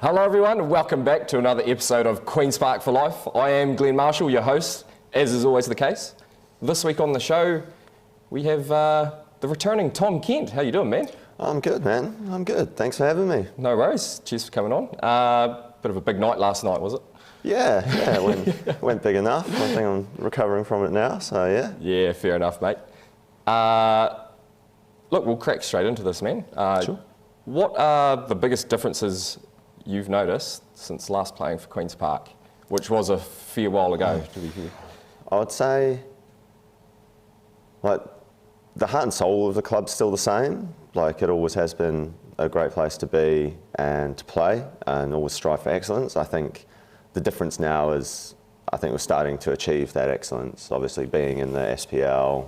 Hello everyone, and welcome back to another episode of Queen's Park for Life. I am Glenn Marshall, your host, as is always the case. This week on the show, we have the returning Tom Kent. How you doing, man? I'm good, man. I'm good. Thanks for having me. No worries. Cheers for coming on. Bit of a big night last night, was it? Yeah, it went big enough. I think I'm recovering from it now, so yeah. Yeah, fair enough, mate. Look, we'll crack straight into this, man. Sure. What are the biggest differences you've noticed since last playing for Queen's Park, which was a fair while ago, to be fair? I would say, like, the heart and soul of the club's still the same. Like, it always has been a great place to be and to play and always strive for excellence. I think the difference now is, I think we're starting to achieve that excellence, obviously being in the SPL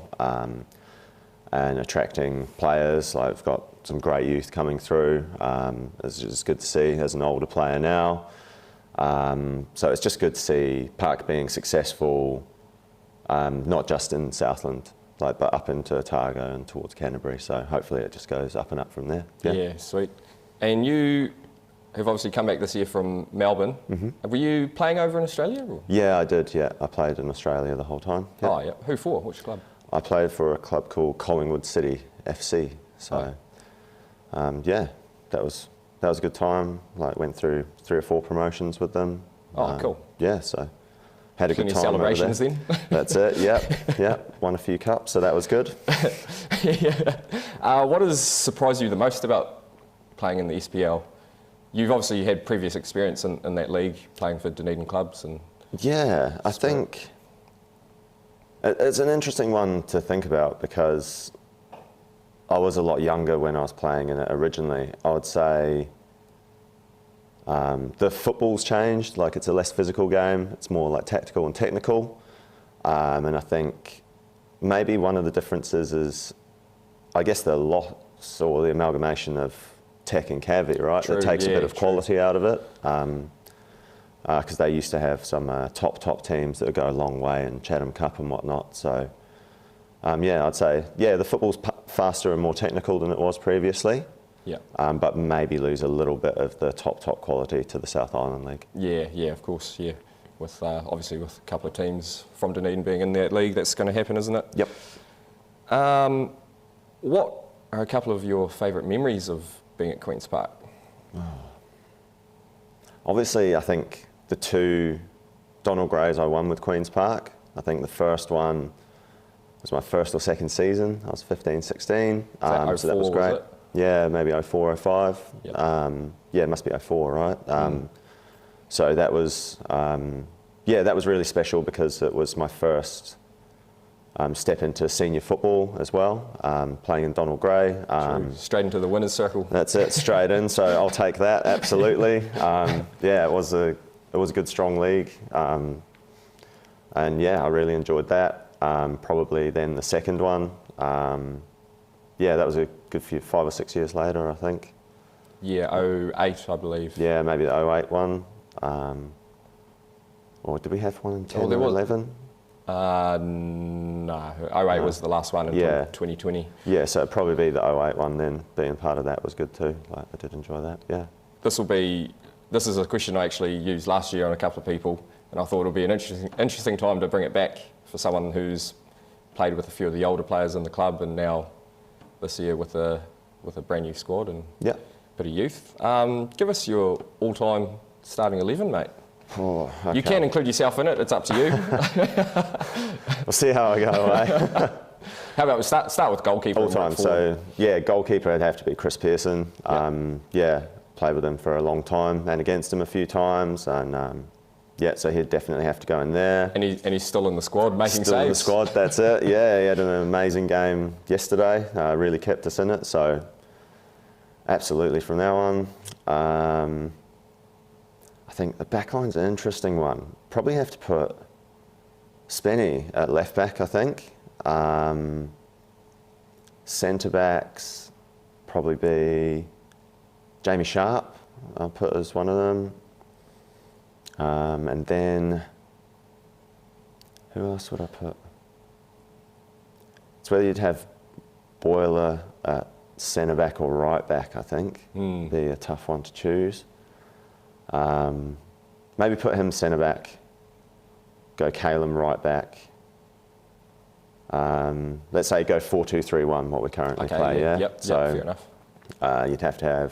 and attracting players. Like, we've got some great youth coming through. It's just good to see as an older player now. So it's just good to see Park being successful, not just in Southland, but up into Otago and towards Canterbury. So hopefully it just goes up and up from there. Yeah, sweet. And you have obviously come back this year from Melbourne. Mm-hmm. Were you playing over in Australia? Or? Yeah, I did, yeah. I played in Australia the whole time. Yeah. Oh, yeah. Who for? Which club? I played for a club called Collingwood City FC. So, yeah, that was a good time. Like, went through 3 or 4 promotions with them. Oh, cool. Yeah, so had a good time. Celebrations then? That's it. Yep. Won a few cups, so that was good. Yeah. What has surprised you the most about playing in the SPL? You've obviously had previous experience in that league, playing for Dunedin clubs and. Yeah, I think it's an interesting one to think about because I was a lot younger when I was playing in it originally. I would say the football's changed, like it's a less physical game, it's more like tactical and technical. And I think maybe one of the differences is, I guess, the loss or the amalgamation of tech and cavi, right? True, that takes a bit of true. quality out of it. Because they used to have some top teams that would go a long way in Chatham Cup and whatnot. So, yeah, I'd say, yeah, the football's faster and more technical than it was previously. Yeah. But maybe lose a little bit of the top quality to the South Island League. Yeah, of course, yeah. With obviously with a couple of teams from Dunedin being in that league, that's going to happen, isn't it? Yep. What are a couple of your favourite memories of being at Queen's Park? Obviously, I think the 2 Donald Greys I won with Queen's Park. I think the first one was my first or second season. I was 15, 16. So that was great. Was it? Yeah, maybe 04, 05. Yep. Yeah, it must be 04, right? So that was, yeah, that was really special because it was my first step into senior football as well, playing in Donald Grey. Straight into the winner's circle. That's it, straight in. So I'll take that, absolutely. Yeah, it was a good, strong league. And yeah, I really enjoyed that. Probably then the second one. Yeah, that was a good few, 5 or 6 years later, I think. Yeah, 08, I believe. Yeah, maybe the 08 one. Or did we have one in 10 or 11? No, 08 was the last one until 2020. Yeah, so it'd probably be the 08 one then. Being part of that was good too. Like, I did enjoy that, yeah. This is a question I actually used last year on a couple of people, and I thought it would be an interesting time to bring it back for someone who's played with a few of the older players in the club, and now this year with a brand new squad and a bit of youth. Give us your all-time starting 11, mate. Oh, okay. You can include yourself in it, it's up to you. We'll see how I go, eh? How about we start with goalkeeper? All time, so yeah, goalkeeper it'd have to be Chris Pearson. Yeah, played with him for a long time and against him a few times, and yeah, so he'd definitely have to go in there. And he's still in the squad, making saves? Still in the squad, that's it. Yeah, he had an amazing game yesterday, really kept us in it, so absolutely from now on. I think the backline's an interesting one. Probably have to put Spenny at left back, I think. Centre backs, probably be Jamie Sharp, I'll put as one of them. And then, who else would I put? It's whether you'd have Boiler at centre back or right back, I think. Be a tough one to choose. Maybe put him centre back, go Calum right back. Let's say go 4-2-3-1, what we currently play, yeah? Yep, so, fair enough. You'd have to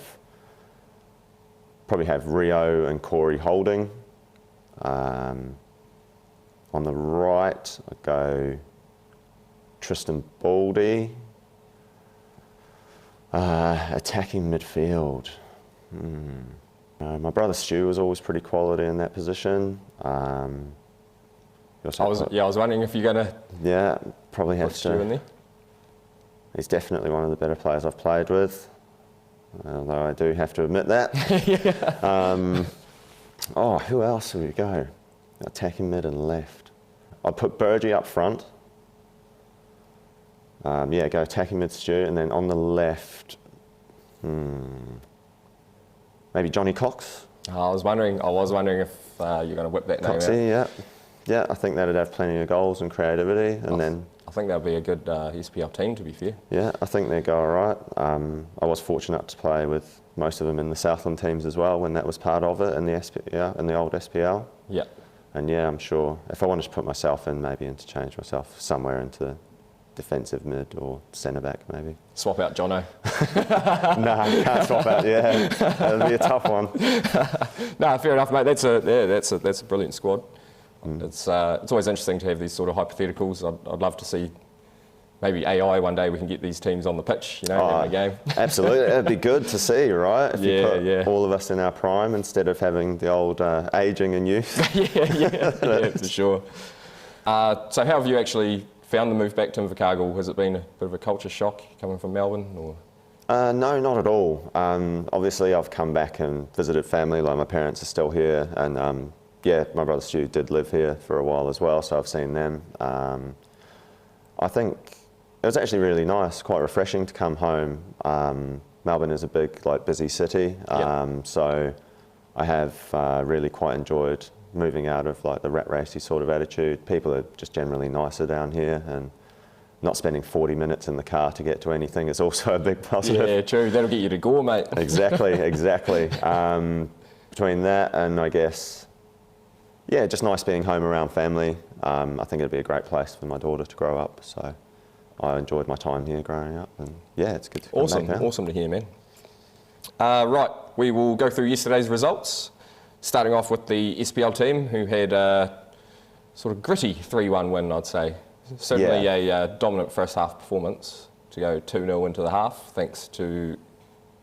probably have Rio and Corey holding. On the right, I'd go Tristan Baldy. Attacking midfield. My brother Stu was always pretty quality in that position. I was wondering if you're going to probably have put Stu in to. there. He's definitely one of the better players I've played with, although I do have to admit that. Who else would we go? Attacking mid and left. I'd put Burgee up front. Go attacking mid Stu, and then on the left, maybe Johnny Cox. I was wondering if you're going to whip that Coxie, name out. Yeah, I think that'd have plenty of goals and creativity, and then I think that'll be a good SPL team, to be fair. Yeah, I think they'd go all right. I was fortunate to play with most of them in the Southland teams as well when that was part of it in the old SPL. Yeah. And yeah, I'm sure if I wanted to put myself in, maybe interchange myself somewhere into defensive mid or centre back maybe. Swap out Jono. Nah, can't swap out. Yeah, that'd be a tough one. No, fair enough, mate. That's a brilliant squad. It's always interesting to have these sort of hypotheticals. I'd love to see maybe AI one day we can get these teams on the pitch, in a game. Absolutely, it'd be good to see, right? If you put all of us in our prime instead of having the old ageing and youth. yeah, for sure. So how have you actually found the move back to Invercargill? Has it been a bit of a culture shock coming from Melbourne? Or? No, not at all. Obviously, I've come back and visited family. Like my parents are still here, and my brother Stu did live here for a while as well, so I've seen them. I think it was actually really nice, quite refreshing to come home. Melbourne is a big, busy city, so I have really quite enjoyed moving out of the rat racey sort of attitude. People are just generally nicer down here, and not spending 40 minutes in the car to get to anything is also a big positive. Yeah, true. That'll get you to Gore, mate. Exactly. Between that and I guess, just nice being home around family. I think it'd be a great place for my daughter to grow up. So I enjoyed my time here growing up, and it's good to come back now. Awesome to hear, man. Right, we will go through yesterday's results. Starting off with the SPL team, who had a sort of gritty 3-1 win, I'd say. Certainly a dominant first half performance to go 2-0 into the half, thanks to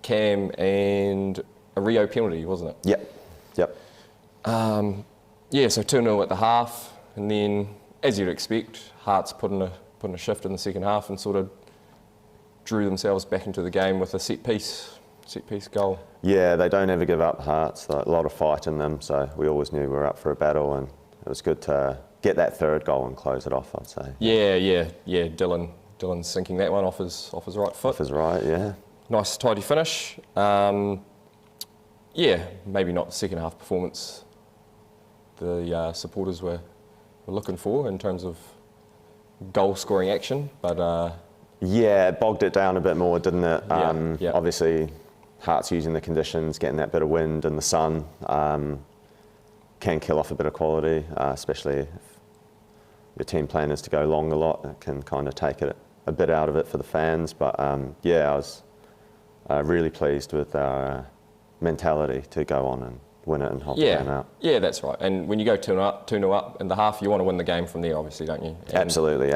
Cam and a Rio penalty, wasn't it? Yep. So 2-0 at the half, and then, as you'd expect, Hearts put in a shift in the second half and sort of drew themselves back into the game with a set piece goal. Yeah, they don't ever give up, Hearts. A lot of fight in them, so we always knew we were up for a battle, and it was good to get that third goal and close it off, I'd say. Yeah. Dylan sinking that one off his right foot. Off his right, yeah. Nice tidy finish. Maybe not the second half performance the supporters were looking for in terms of goal scoring action, but it bogged it down a bit more, didn't it? Obviously, Hearts using the conditions, getting that bit of wind and the sun can kill off a bit of quality, especially if your team plan is to go long a lot. It can kind of take it a bit out of it for the fans. But I was really pleased with our mentality to go on and win it and hold the game out. Yeah, that's right. And when you go 2-0 up in the half, you want to win the game from there, obviously, don't you? And absolutely.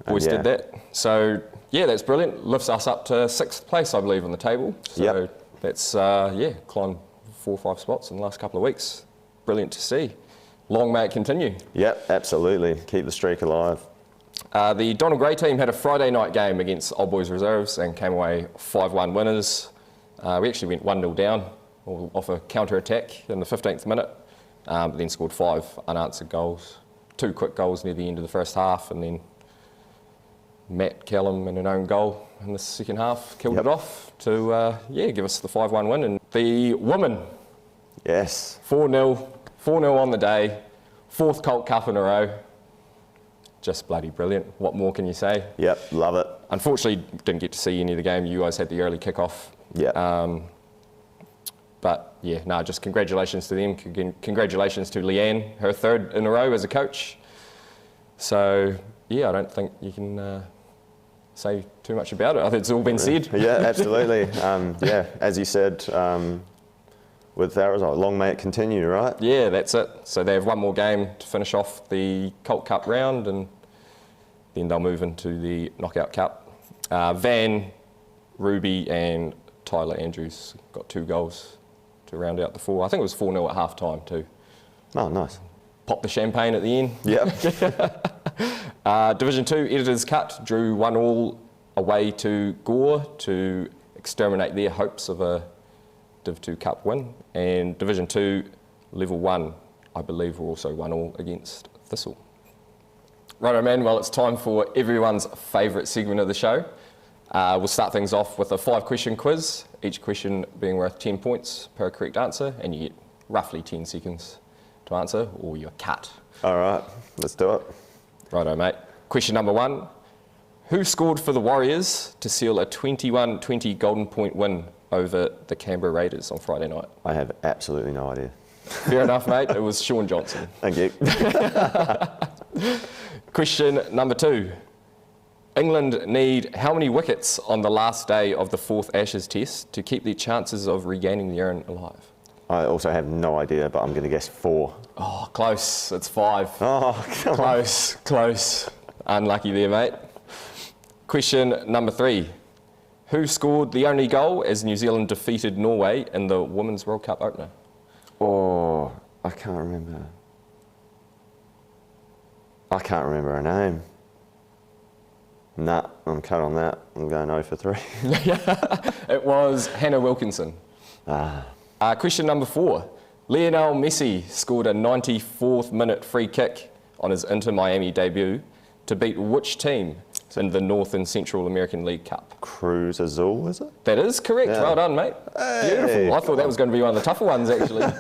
Boys did that. So, that's brilliant. Lifts us up to 6th place, I believe, on the table. So that's, climbed 4 or 5 spots in the last couple of weeks. Brilliant to see. Long may it continue. Yep, absolutely. Keep the streak alive. The Donald Gray team had a Friday night game against Old Boys Reserves and came away 5-1 winners. We actually went 1-0 down off a counter-attack in the 15th minute, but then scored 5 unanswered goals. 2 quick goals near the end of the first half, and then Matt Callum in an own goal in the second half killed it off to give us the 5-1 win. And the women, 4-0 on the day, 4th Colt Cup in a row. Just bloody brilliant. What more can you say? Yep, love it. Unfortunately, didn't get to see any of the game. You guys had the early kickoff. But yeah, no, just congratulations to them. Congratulations to Leanne, her 3rd in a row as a coach. So yeah, I don't think you can say too much about it. I think it's all been said. Yeah, absolutely. Yeah, as you said, with that result, long may it continue, right? Yeah, that's it. So they have one more game to finish off the Colt Cup round, and then they'll move into the Knockout Cup. Van, Ruby and Tyler Andrews got 2 goals to round out the 4. I think it was 4-0 at half time too. Oh, nice. Pop the champagne at the end. Yep. Division 2, Editors Cut drew 1-1 away to Gore to exterminate their hopes of a Div 2 Cup win. And Division 2, Level 1, I believe, were also 1-1 against Thistle. Righto, man. Well, it's time for everyone's favourite segment of the show. We'll start things off with a 5-question quiz, each question being worth 10 points per correct answer, and you get roughly 10 seconds to answer, or you're cut. All right, let's do it. Righto, mate. Question number 1. Who scored for the Warriors to seal a 21-20 Golden Point win over the Canberra Raiders on Friday night? I have absolutely no idea. Fair enough, mate. It was Sean Johnson. Thank you. Question number 2. England need how many wickets on the last day of the 4th Ashes Test to keep their chances of regaining the urn alive? I also have no idea, but I'm going to guess 4. Oh, close. It's 5. Oh, come on. Close. Unlucky there, mate. Question number 3. Who scored the only goal as New Zealand defeated Norway in the Women's World Cup opener? Oh, I can't remember. I can't remember her name. Nah, I'm cut on that. I'm going 0 for 3. It was Hannah Wilkinson. Question number 4. Lionel Messi scored a 94th minute free kick on his Inter Miami debut to beat which team in the North and Central American League Cup? Cruz Azul, is it? That is correct. Yeah. Well done, mate. Hey, beautiful. I thought that was going to be one of the tougher ones, actually.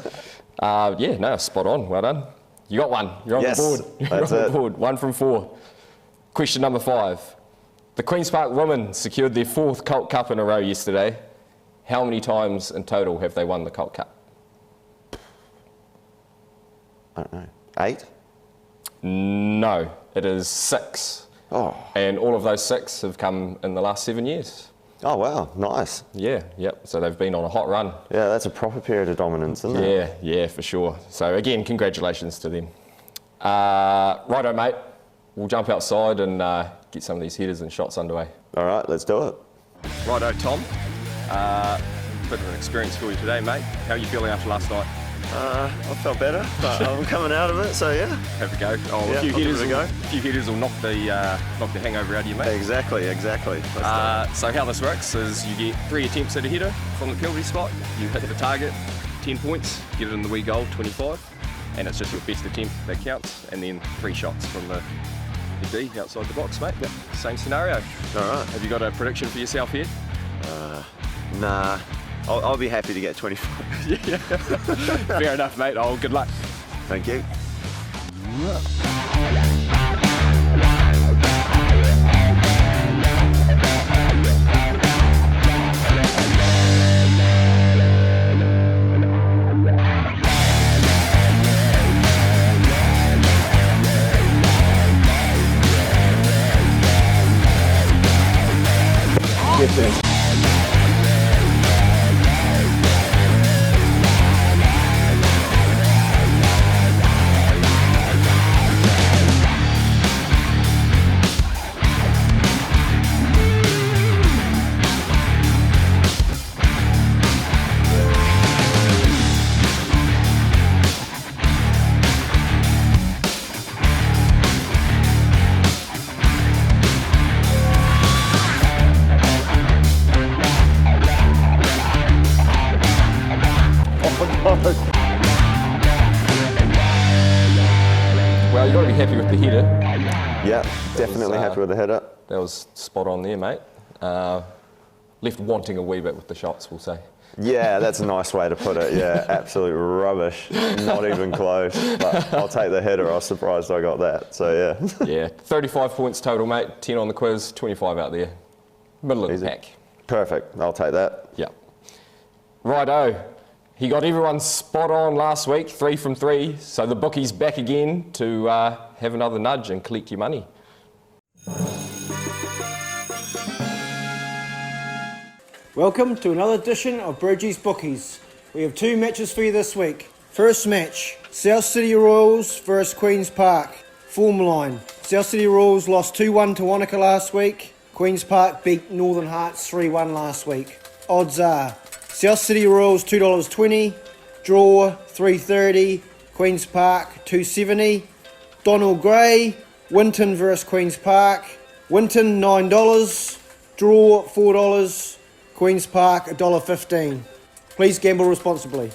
Yeah, no, spot on. Well done. You got one. You're on Yes, the board. that's You're on it. the board. 1 from 4. Question number 5. The Queen's Park women secured their 4th Colt Cup in a row yesterday. How many times in total have they won the Colt Cup? I don't know. 8? No, it is 6. Oh. And all of those 6 have come in the last 7 years. Oh, wow. Nice. Yeah, yep. So they've been on a hot run. Yeah, that's a proper period of dominance, isn't it? Yeah, for sure. So again, congratulations to them. Righto, mate. We'll jump outside and get some of these headers and shots underway. All right, let's do it. Righto, Tom. Bit of an experience for you today, mate. How are you feeling after last night? I felt better, but I'm coming out of it, so yeah. Have a go. Oh, Yeah, a few I'll give headers. it a go. A few headers will knock the hangover out of you, mate. Exactly. Let's do it. So how this works is you get 3 attempts at a header from the penalty spot. You hit the target, 10 points. Get it in the wee goal, 25. And it's just your best attempt that counts. And then 3 shots from the D outside the box, mate. Yep. Same scenario. All right. Have you got a prediction for yourself here? Nah, I'll be happy to get 25. Yeah. Fair enough, mate. Oh, good luck. Thank you. Get this. Well, you've got to be happy with the header. Yeah, definitely happy with the header. That was spot on there, mate. Left wanting a wee bit with the shots, we'll say. Yeah, that's a nice way to put it. Yeah, absolute rubbish. Not even close. But I'll take the header. I was surprised I got that. So yeah. Yeah, 35 points total, mate. 10 on the quiz, 25 out there. Middle of Easy. the pack. Perfect. I'll take that. Yeah. Righto. He got everyone spot on last week, 3 from 3. So the bookie's back again to have another nudge and collect your money. Welcome to another edition of Bridgie's Bookies. We have 2 matches for you this week. First match, South City Royals versus Queen's Park. Form line, South City Royals lost 2-1 to Wanaka last week. Queen's Park beat Northern Hearts 3-1 last week. Odds are, South City Royals $2.20, draw $3.30, Queen's Park $2.70. Donald Gray, Winton versus Queen's Park. Winton $9, draw $4, Queen's Park $1.15. Please gamble responsibly.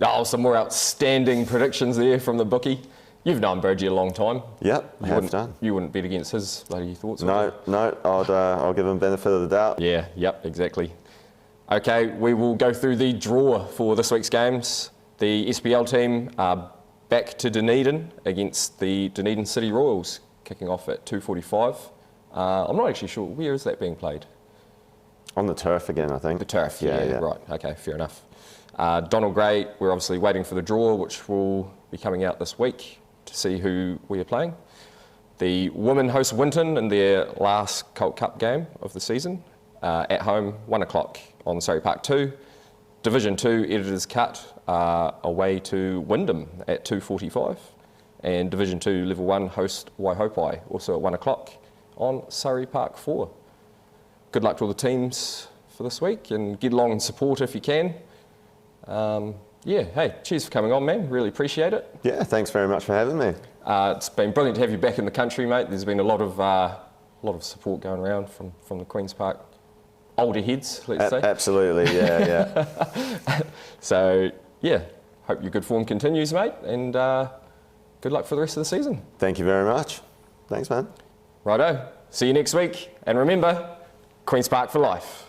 Oh, some more outstanding predictions there from the bookie. You've known Bridgie a long time. Yep, I have done. You wouldn't bet against his bloody thoughts? No, I'll give him benefit of the doubt. Yeah, yep, exactly. Okay, we will go through the draw for this week's games. The SPL team are back to Dunedin against the Dunedin City Royals, kicking off at 2:45. I'm not actually sure, where is that being played? On the turf again, I think. The turf, yeah. Right, okay, fair enough. Donald Gray, we're obviously waiting for the draw, which will be coming out this week to see who we are playing. The women host Winton in their last Colt Cup game of the season, at home, 1 o'clock on Surrey Park 2. Division 2 Editors Cut away to Wyndham at 2:45. And Division 2 Level 1 host Waihopai, also at 1 o'clock on Surrey Park 4. Good luck to all the teams for this week, and get along and support if you can. Yeah, hey, cheers for coming on, man. Really appreciate it. Yeah, thanks very much for having me. It's been brilliant to have you back in the country, mate. There's been a lot of support going around from the Queen's Park older heads, let's say. Absolutely, yeah. So, yeah, hope your good form continues, mate, and good luck for the rest of the season. Thank you very much. Thanks, man. Righto. See you next week. And remember, Queen's Park for life.